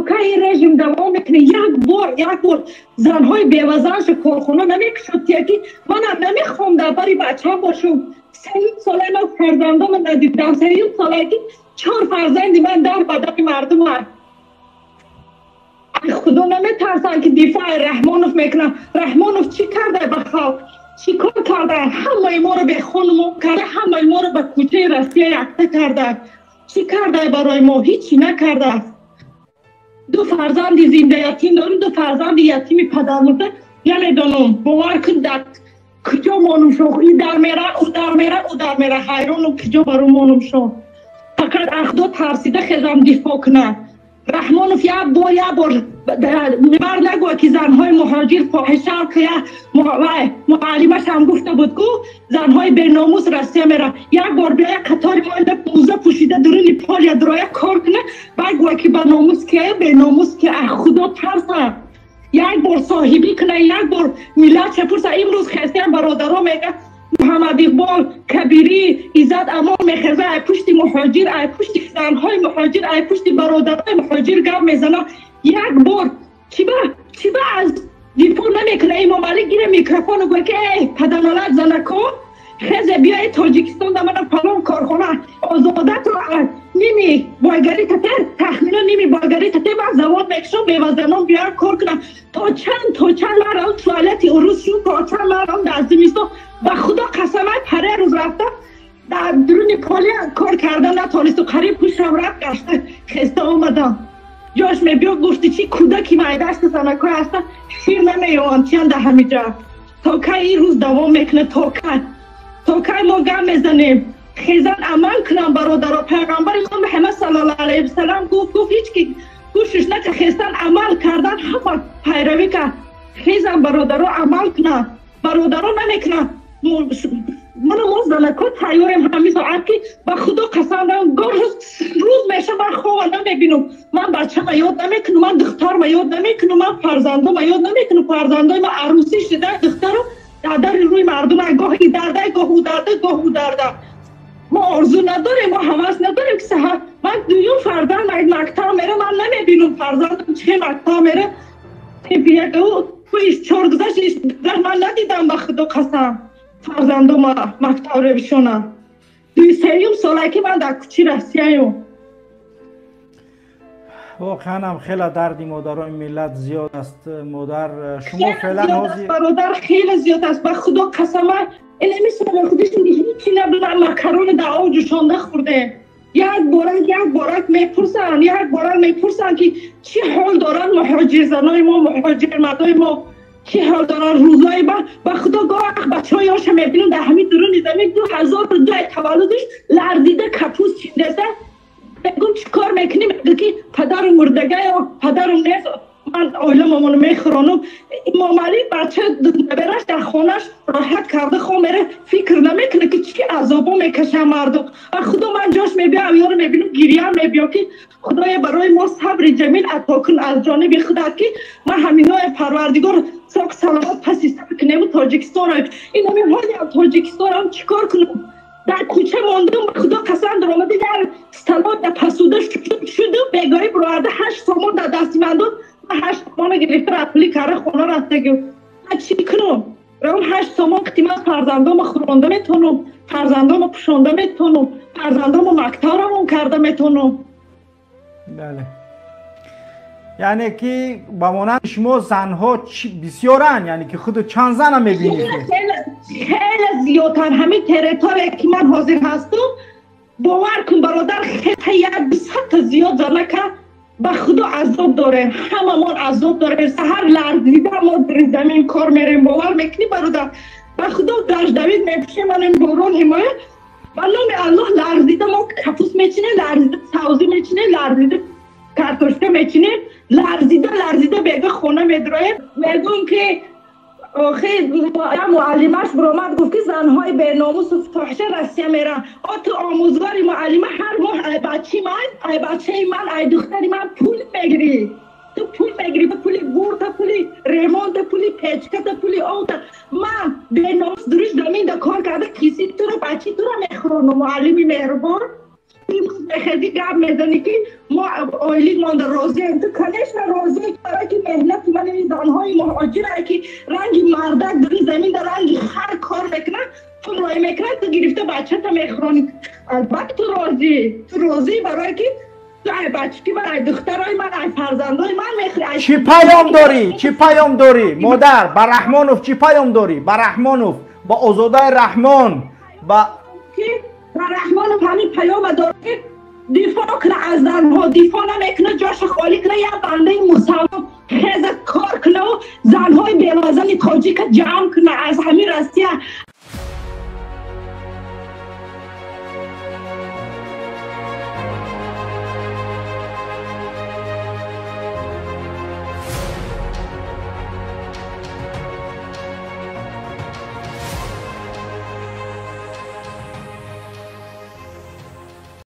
که این رژیم دوام میکنه یک بار زنهای بیوزنش کارخونه نمیکشد که من نمیخوام در باری بچه باشم 3 ساله من فرزندام ندیدم 3 سالگی 4 فرزندی من در بدن مردم هم خدا نمیترسن که دفاع رحمانوف میکنن رحمانوف چی کرده به خلق چی کار کرده همه ما رو به خون کرده همه ما رو به کوچه روسیه یکته کرده چی کرده برای ما هیچی نکرده 2 فرزند زنده یتیم داریم 2 فرزند یتیم پدر مرده نمیدونم باور کن در کجا مانم شو این در میره او در میره حیرانم کجا برو مانم شو فقط اخدا ترسیده خیزم دفاع کنه رحمانوف یک بار نبر نگوه که زنهای مهاجر فاحشه که معلمش هم گفته بود که زنهای بیناموس روسیه میره یک بار بیا یک قطار ما موزه پوشیده درون پال یا درایه کار کنه بگوه که بیناموس که بیناموس که خدا ترسه یک بار صاحبی کنه یک بار ملت چپرسه امروز خیستیم برادرها میگه محمد اقبال کبیری ایزد امان میخزه ای پشت مهاجر ای پشت زنهای مهاجر ای پشت برادرهای مهاجر گپ میزنه یک بار چی با از دفاع نمیکنه امام علی گیره میکروفون و گوه که ای پدرملت زنکو خیزه بیای تاجیکستان در من پلان کارخانه آزادت رو نیمی بایگری تته تخمینا نیمی بایگری تته با زواد میکشم بیوزنان بیار کار کنم تا چند مرام توالتی اروز شد تا چند مرام در زمستان و خدا قسمه پره روز رفته در درون پالی کار کردن نتانست و قریب پوشم رفت گشته خسته آمدم جاش میبیا گفتی چی کودکی مایدست سنکای هسته شیر نمیوان چیان ده همیجا تا که این روز دوام میکنه تا که ما گم میزنیم خیزن عمل کنم برادر پیغمبر محمد صلی الله علیه وسلم گفت هیچ که گوشش نه که خیزن عمل کردن همه پیروی کرد خیزن برادر عمل کنن برادر نمیکنن من زنکات تیارم همی ساعت که با خدا قسم دارم روز میشه من خواه نمیبینم من بچه ما یاد نمیکنم من دختر ما یاد نمیکنم من فرزنده ما یاد نمیکنم فرزنده ما عروسی شده دختر رو در روی مردم گاهی درده گاه او درده ما آرزو نداریم ما حواس نداریم که سهر من دویون فرزند مکتب میره من نمیبینم فرزندم چه مکتب میره یک او ایش 4 گذشت من ندیدم با خدا قسم فرزنده ما مکتب رو بشونه 2 ساله که من در کوچه روسیه واقعا هم خیلی دردی مادرای ملت زیاد است مادر شما فعلا حاضر برادر خیلی زیاد است به خدا قسمه علمی سال خودشون هیچی نبودن مکرون در آب جوشانده خورده یک بارک میپرسن که چی حال دارن مهاجر زنای ما مهاجر مردای ما چی حال دارن روزای با خدا گاه بچه های هاشم میبینن در همین درون زمین 2002 تولدش لرزیده کپوس چیندسته بگم چی کار میکنی میگه که پدر مردگه یا پدرم نیست من آیله مامانو میخورانم امام علی بچه برش در خانهش راحت کرده خواه میره فکر نمیکنه که چی عذابا میکشه مردم و خدا من جاش میبیم یارو میبینم گریه هم میبیم که خدای برای ما صبر جمیل عطا کن از جانب خودت که ما همینای پروردگار ساک سلامت پسی صبر کنیم تاجیکستان این همین حالی هم تاجیکستان هم چیکار کنم در کوچه ماندم خدا قسم در آمده در استلات در پسوده شده بگاهی برآورده 8 تومان در دستی من داد 8 تومان گرفته رفلی کاره خونه رفته گفت من چی کنم؟ رام 8 تومان که من فرزندام خورانده میتونم فرزندام پشانده میتونم فرزندام مکتارم کرده میتونم بله یعنی که با مانند شما زنها بسیارن یعنی که خود چند زن هم میبینید خیلی زیادتر همین تریتوری که من حاضر هستم باور کن برادر خیلی 100 زیاد زنه که به خدا عذاب داره همه ما عذاب داره سهر لرزیده ما در زمین کار میریم باور میکنی برادر به خدا درش دوید میپشه من این بارون حمایه والله الله لرزیده ما کپوس میچینه لرزیده سوزی میچینه لرزیده کارتوشته میچینه لرزیده بیگه خونه میدرایه میگم که آخه معلمش برآمد گفت که زنهای بیناموس و فاحشه روسیه میرن تو آموزگار معلمه هر ماه ای بچه من ای دختری من پول میگیری تو پول میگیری به پول بورت پولی ریمونت پولی پیچکت پولی آوت من بیناموس دروش زمین در کار کرده کسی تو رو بچی تو رو میخورن معلمی مهربان بخیدی گپ میزنی که ما آیلی مانده راضی هم تو کنیش راضی برای که مهنت من این زنهای مهاجر که رنگ مردک در زمین در رنگ هر کار میکنن تو رای میکنن تو گرفته بچه تا میخرانی البته تو راضی برای که تو بچه که برای دخترای من ای فرزندای من میخری چی پیام داری مادر با رحمانوف چی پیام داری با رحمانوف با آزاده رحمان با رحمانوف همین پیام داره دفاع کنه از زنها دفاع نمیکنه جاش خالی کنه یا بنده مسلمان خیزه کار کنه و زنهای بیوزن تاجیک جمع کنه از همین راستی